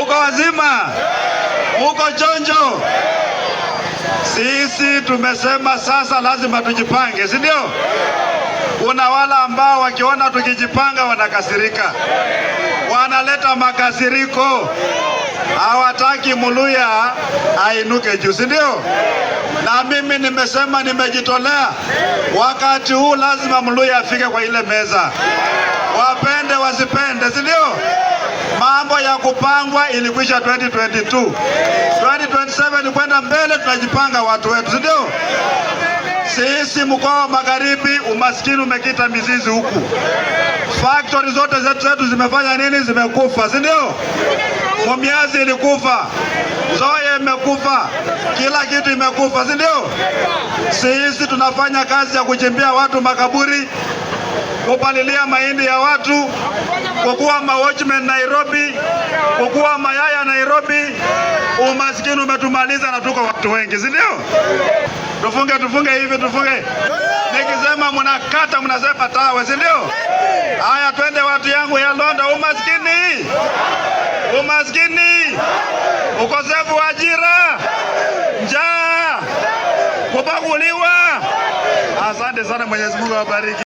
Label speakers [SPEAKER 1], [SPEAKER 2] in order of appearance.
[SPEAKER 1] Uko wazima? Uko chonjo? Sisi tumesema sasa lazima tujipange, si ndio? Kuna wala ambao wakiona tukijipanga wanakasirika, wanaleta makasiriko, hawataki Muluya ainuke juu, si ndio? Na mimi nimesema, nimejitolea, wakati huu lazima Muluya afike kwa ile meza, wapende wasipende, si ndio? Mambo ya kupangwa ilikwisha 2022. 2027 kwenda mbele, tunajipanga watu wetu, si ndio? Sisi mkoa wa Magharibi umaskini umekita mizizi huku. Factory zote zetu zimefanya nini? Zimekufa, si ndio? Mumiazi ilikufa, Nzoia imekufa, kila kitu imekufa, si ndio? Sisi tunafanya kazi ya kuchimbia watu makaburi, kupalilia mahindi ya watu, kukuwa watchmen Nairobi, kukuwa mayaya Nairobi. Umaskini umetumaliza na tuko watu wengi, si ndio? Tufunge hivi, tufunge. Nikisema mnakata mnasema tawe, si ndio? Haya, twende watu yangu ya Londa. Umaskini, ukosefu wa ajira, njaa, kubaguliwa. Asante sana, Mwenyezi Mungu awabariki.